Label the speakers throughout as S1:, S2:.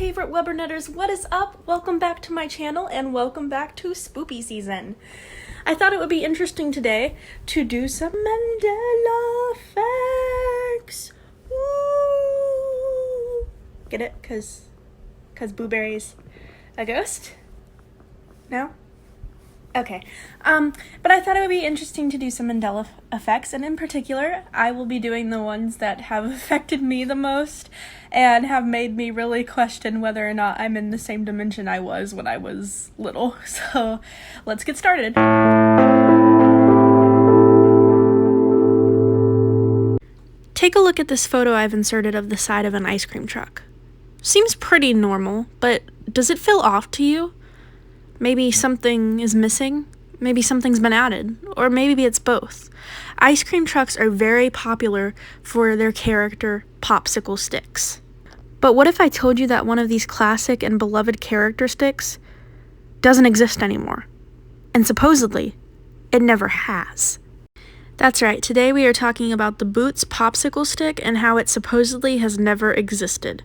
S1: favorite Webbernetters, what is up? Welcome back to my channel and welcome back to Spoopy season. I thought it would be interesting today to do some Mandela effects. Woo! Get it? Cause Blueberry's a ghost? No? Okay, but I thought it would be interesting to do some Mandela effects, and in particular, I will be doing the ones that have affected me the most and have made me really question whether or not I'm in the same dimension I was when I was little. So, let's get started. Take a look at this photo I've inserted of the side of an ice cream truck. Seems pretty normal, but does it feel off to you? Maybe something is missing, maybe something's been added, or maybe it's both. Ice cream trucks are very popular for their character popsicle sticks. But what if I told you that one of these classic and beloved character sticks doesn't exist anymore? And supposedly, it never has. That's right, today we are talking about the Boots popsicle stick and how it supposedly has never existed.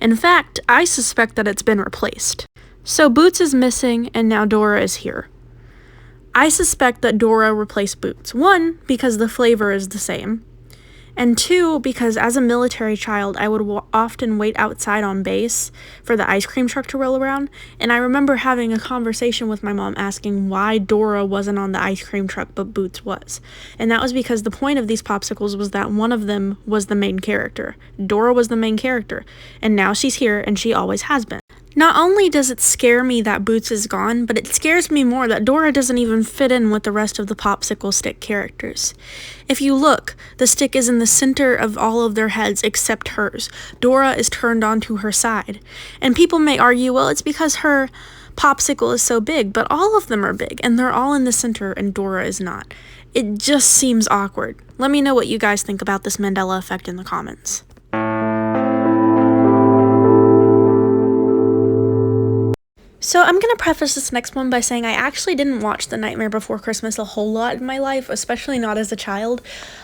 S1: In fact, I suspect that it's been replaced. So Boots is missing, and now Dora is here. I suspect that Dora replaced Boots. 1, because the flavor is the same. And 2, because as a military child, I would often wait outside on base for the ice cream truck to roll around. And I remember having a conversation with my mom asking why Dora wasn't on the ice cream truck, but Boots was. And that was because the point of these popsicles was that one of them was the main character. Dora was the main character. And now she's here, and she always has been. Not only does it scare me that Boots is gone, but it scares me more that Dora doesn't even fit in with the rest of the popsicle stick characters. If you look, the stick is in the center of all of their heads except hers. Dora is turned onto her side. And people may argue, well, it's because her popsicle is so big, but all of them are big, and they're all in the center, and Dora is not. It just seems awkward. Let me know what you guys think about this Mandela effect in the comments. So I'm going to preface this next one by saying I actually didn't watch The Nightmare Before Christmas a whole lot in my life, especially not as a child.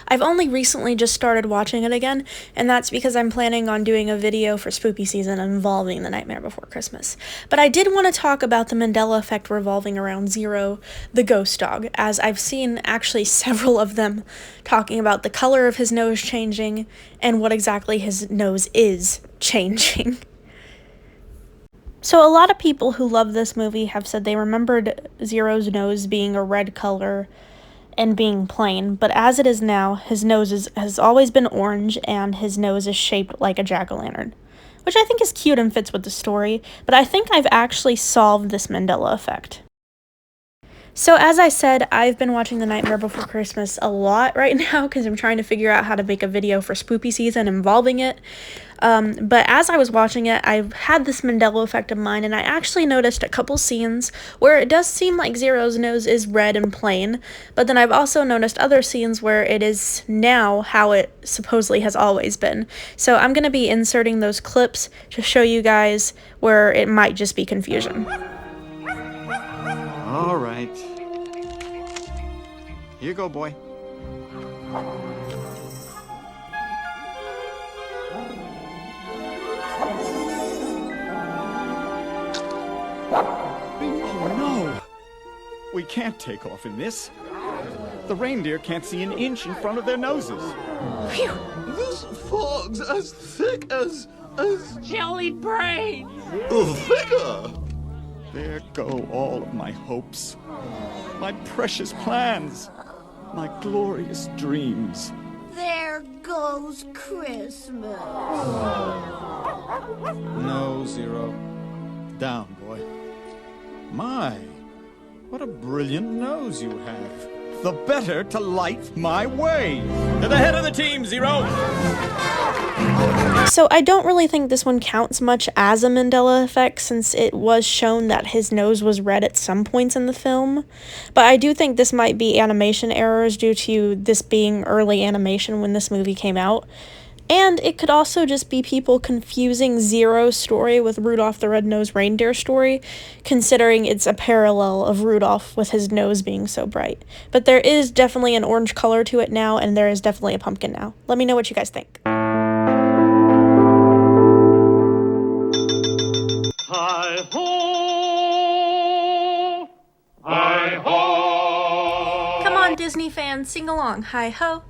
S1: I've only recently just started watching it again, and that's because I'm planning on doing a video for Spoopy season involving The Nightmare Before Christmas. But I did want to talk about the Mandela effect revolving around Zero, the ghost dog, as I've seen actually several of them talking about the color of his nose changing and what exactly his nose is changing. So a lot of people who love this movie have said they remembered Zero's nose being a red color and being plain, but as it is now, his nose has always been orange and his nose is shaped like a jack-o'-lantern, which I think is cute and fits with the story, but I think I've actually solved this Mandela effect. So as I said, I've been watching The Nightmare Before Christmas a lot right now because I'm trying to figure out how to make a video for Spoopy season involving it. But as I was watching it, I've had this Mandela effect of mine, and I actually noticed a couple scenes where it does seem like Zero's nose is red and plain, but then I've also noticed other scenes where it is now how it supposedly has always been. So I'm going to be inserting those clips to show you guys where it might just be confusion.
S2: All right. Here you go, boy. Oh, no! We can't take off in this. The reindeer can't see an inch in front of their noses.
S3: Phew! This fog's as thick as
S4: jelly brain!
S3: thicker!
S2: There go all of my hopes, my precious plans, my glorious dreams.
S5: There goes Christmas.
S2: No, Zero. Down, boy. My, what a brilliant nose you have. The better to light my way. To the head of the team, Zero!
S1: So I don't really think this one counts much as a Mandela effect since it was shown that his nose was red at some points in the film. But I do think this might be animation errors due to this being early animation when this movie came out. And it could also just be people confusing Zero's story with Rudolph the Red-Nosed Reindeer story, considering it's a parallel of Rudolph with his nose being so bright. But there is definitely an orange color to it now, and there is definitely a pumpkin now. Let me know what you guys think. sing along. Hi-ho,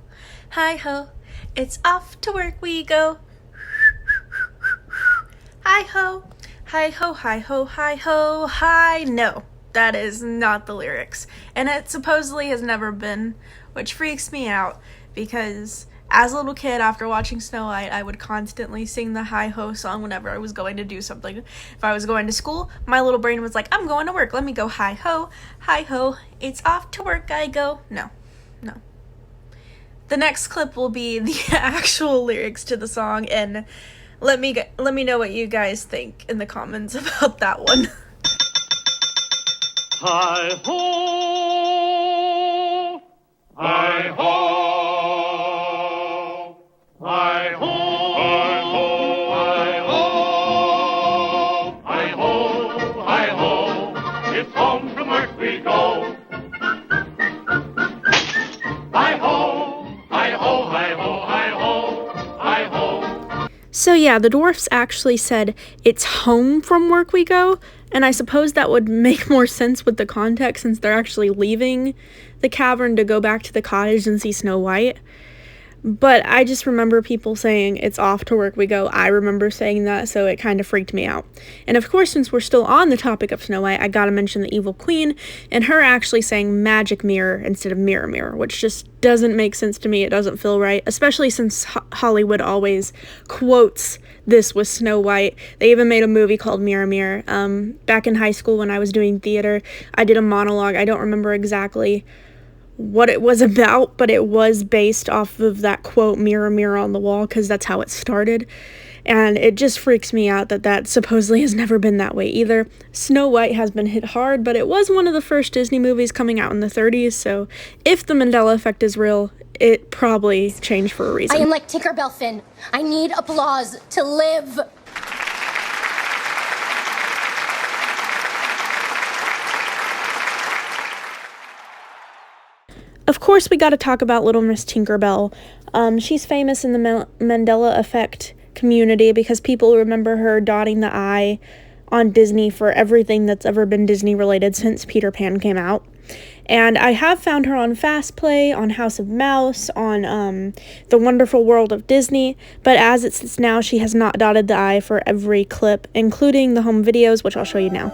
S1: hi-ho, it's off to work we go. Hi-ho, hi-ho, hi-ho, hi-ho, hi. No, that is not the lyrics. And it supposedly has never been, which freaks me out because as a little kid, after watching Snow White, I would constantly sing the hi-ho song whenever I was going to do something. If I was going to school, my little brain was like, I'm going to work. Let me go hi-ho, hi-ho. It's off to work I go. No. The next clip will be the actual lyrics to the song, and let me know what you guys think in the comments about that one.
S3: Hi-ho, hi-ho.
S1: So yeah, the dwarfs actually said, it's home from work we go, and I suppose that would make more sense with the context since they're actually leaving the cavern to go back to the cottage and see Snow White. But I just remember people saying, it's off to work we go. I remember saying that, so it kind of freaked me out. And of course, since we're still on the topic of Snow White, I gotta mention the evil queen, and her actually saying magic mirror instead of mirror mirror, which just doesn't make sense to me. It doesn't feel right, especially since Hollywood always quotes this with Snow White. They even made a movie called Mirror Mirror. Back in high school when I was doing theater, I did a monologue. I don't remember exactly what it was about, but it was based off of that quote, mirror mirror on the wall, because that's how it started. And it just freaks me out that supposedly has never been that way either. Snow White has been hit hard, but it was one of the first Disney movies coming out in the 30s, so if the Mandela effect is real, it probably changed for a reason.
S6: I am like Tinkerbell, Finn. I need applause to live.
S1: Of course, we got to talk about Little Miss Tinkerbell. She's famous in the Mandela effect community because people remember her dotting the I on Disney for everything that's ever been Disney related since Peter Pan came out. And I have found her on Fast Play, on House of Mouse, on The Wonderful World of Disney, but as it sits now, she has not dotted the I for every clip, including the home videos, which I'll show you now.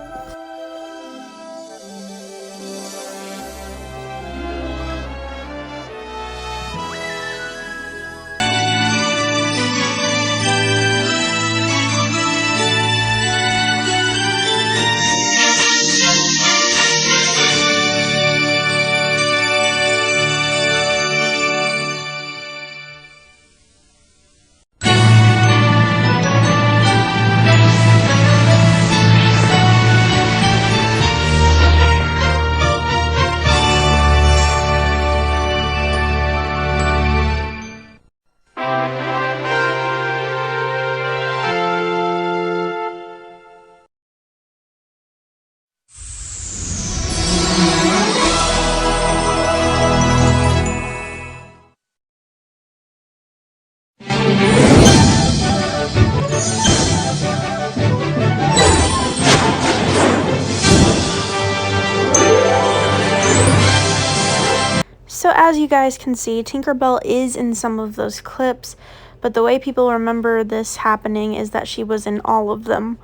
S1: So as you guys can see, Tinkerbell is in some of those clips, but the way people remember this happening is that she was in all of them.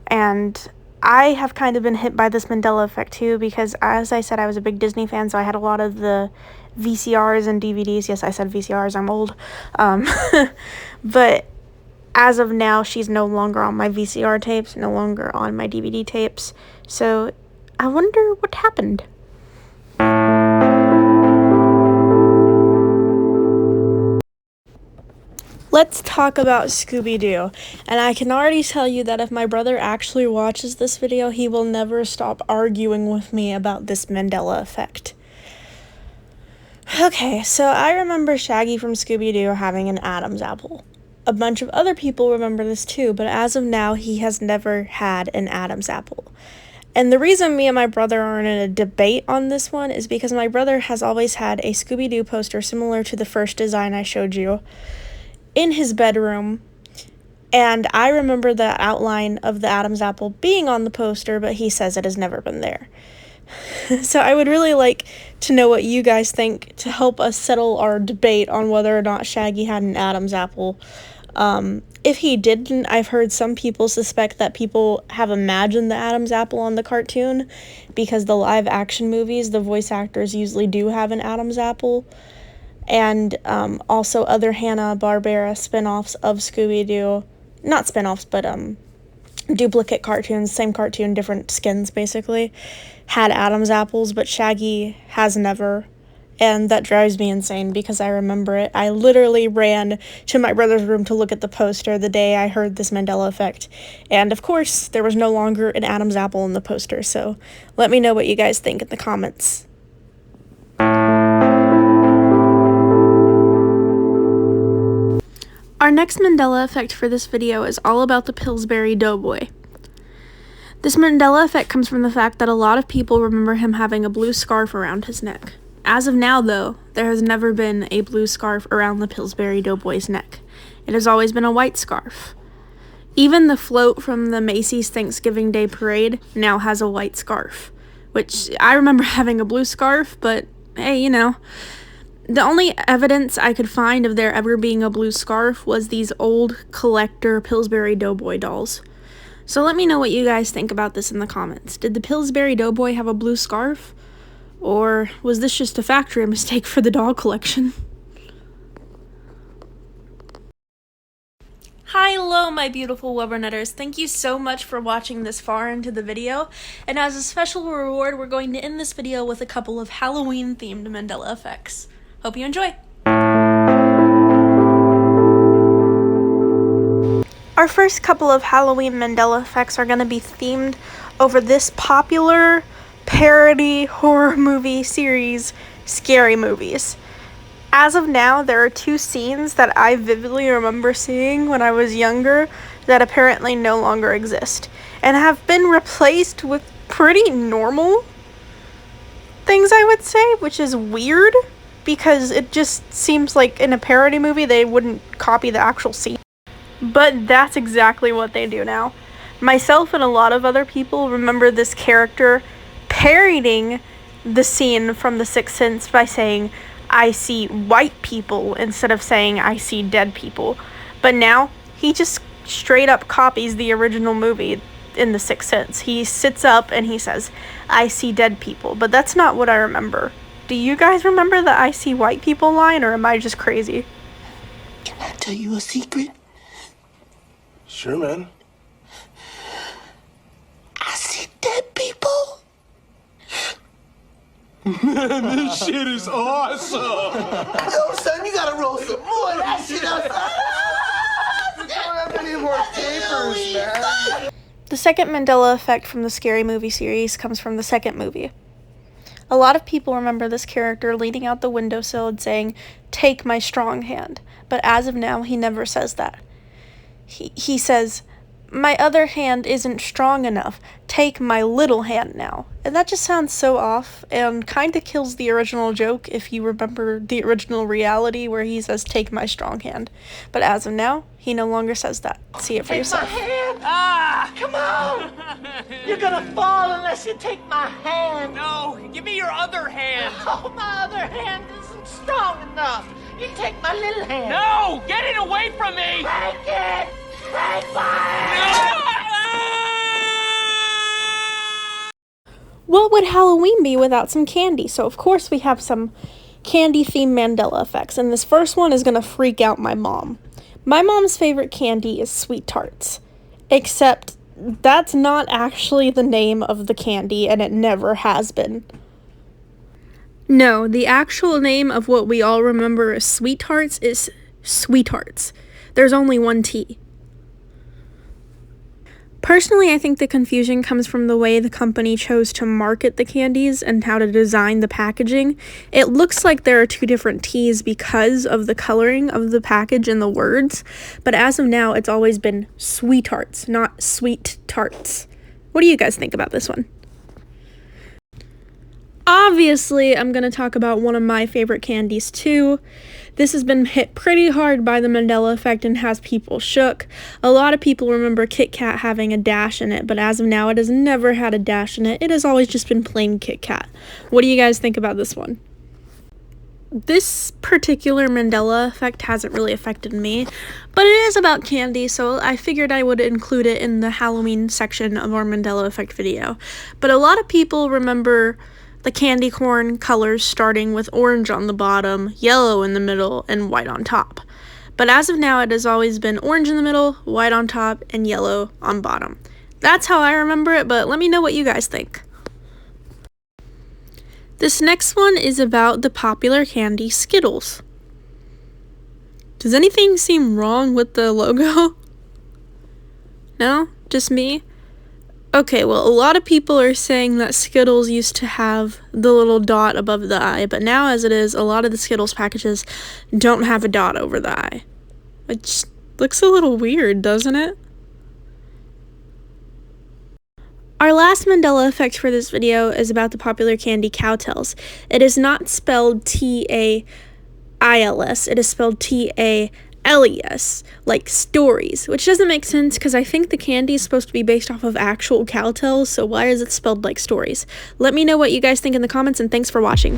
S1: And I have kind of been hit by this Mandela effect too, because as I said, I was a big Disney fan, so I had a lot of the VCRs and DVDs. Yes, I said VCRs, I'm old. But as of now, she's no longer on my VCR tapes, no longer on my DVD tapes. So I wonder what happened. Let's talk about Scooby-Doo, and I can already tell you that if my brother actually watches this video, he will never stop arguing with me about this Mandela effect. Okay, so I remember Shaggy from Scooby-Doo having an Adam's apple. A bunch of other people remember this too, but as of now, he has never had an Adam's apple. And the reason me and my brother are in a debate on this one is because my brother has always had a Scooby-Doo poster similar to the first design I showed you in his bedroom, and I remember the outline of the Adam's apple being on the poster, but he says it has never been there. So I would really like to know what you guys think to help us settle our debate on whether or not Shaggy had an Adam's apple. If he didn't, I've heard some people suspect that people have imagined the Adam's apple on the cartoon because the live action movies, the voice actors usually do have an Adam's apple. And also other Hanna-Barbera spin-offs of Scooby-Doo. Not spin-offs, but duplicate cartoons, same cartoon, different skins basically, had Adam's apples, but Shaggy has never. And that drives me insane because I remember it. I literally ran to my brother's room to look at the poster the day I heard this Mandela effect. And of course, there was no longer an Adam's apple in the poster, so let me know what you guys think in the comments. Our next Mandela effect for this video is all about the Pillsbury Doughboy. This Mandela effect comes from the fact that a lot of people remember him having a blue scarf around his neck. As of now, though, there has never been a blue scarf around the Pillsbury Doughboy's neck. It has always been a white scarf. Even the float from the Macy's Thanksgiving Day Parade now has a white scarf, which I remember having a blue scarf, but hey, you know. The only evidence I could find of there ever being a blue scarf was these old collector Pillsbury Doughboy dolls. So let me know what you guys think about this in the comments. Did the Pillsbury Doughboy have a blue scarf? Or was this just a factory mistake for the doll collection? Hello, my beautiful Webbernetters. Thank you so much for watching this far into the video. And as a special reward, we're going to end this video with a couple of Halloween-themed Mandela effects. Hope you enjoy! Our first couple of Halloween Mandela effects are going to be themed over this popular parody horror movie series, Scary Movies. As of now, there are two scenes that I vividly remember seeing when I was younger that apparently no longer exist, and have been replaced with pretty normal things, I would say, which is weird, because it just seems like in a parody movie they wouldn't copy the actual scene. But that's exactly what they do now. Myself and a lot of other people remember this character parodying the scene from The Sixth Sense by saying, "I see white people," instead of saying, "I see dead people." But now, he just straight up copies the original movie in The Sixth Sense. He sits up and he says, "I see dead people," but that's not what I remember. Do you guys remember the "I see white people" line, or am I just crazy?
S3: Can I tell you a secret? Sure, man. I see dead people. Man, this shit is awesome. Yo, son, you gotta roll some more of that shit outside. We don't have any more capers, man.
S1: The second Mandela effect from the Scary Movie series comes from the second movie. A lot of people remember this character leaning out the windowsill and saying, "Take my strong hand," but as of now, he never says that. He says, "My other hand isn't strong enough. Take my little hand now." And that just sounds so off and kind of kills the original joke if you remember the original reality where he says, "Take my strong hand." But as of now, he no longer says that. See it for yourself.
S4: Take my hand! Ah! Come on! You're gonna fall unless you take my hand. No, give me your other hand. Oh, my other hand isn't strong enough. You take my little hand. No! Get it away from me! Take it! Take my
S1: What would Halloween be without some candy? So of course we have some candy-themed Mandela effects, and this first one is going to freak out my mom. My mom's favorite candy is Sweet Tarts, except that's not actually the name of the candy, and it never has been. No, the actual name of what we all remember as Sweet Tarts is Sweethearts. There's only one T. Personally, I think the confusion comes from the way the company chose to market the candies and how to design the packaging. It looks like there are two different T's because of the coloring of the package and the words, but as of now, it's always been Sweethearts, not Sweet Tarts. What do you guys think about this one? Obviously, I'm going to talk about one of my favorite candies too, This has been hit pretty hard by the Mandela effect and has people shook. A lot of people remember Kit Kat having a dash in it, but as of now, it has never had a dash in it. It has always just been plain Kit Kat. What do you guys think about this one? This particular Mandela effect hasn't really affected me, but it is about candy, so I figured I would include it in the Halloween section of our Mandela effect video. But a lot of people remember the candy corn colors starting with orange on the bottom, yellow in the middle, and white on top. But as of now, it has always been orange in the middle, white on top, and yellow on bottom. That's how I remember it, but let me know what you guys think. This next one is about the popular candy Skittles. Does anything seem wrong with the logo? No? Just me? Okay, well, a lot of people are saying that Skittles used to have the little dot above the eye, but now as it is, a lot of the Skittles packages don't have a dot over the eye. Which looks a little weird, doesn't it? Our last Mandela effect for this video is about the popular candy Cowtails. It is not spelled T-A-I-L-S, it is spelled T-A-L-E-S, like stories, which doesn't make sense because I think the candy is supposed to be based off of actual cowtails, so why is it spelled like stories? Let me know what you guys think in the comments, and thanks for watching.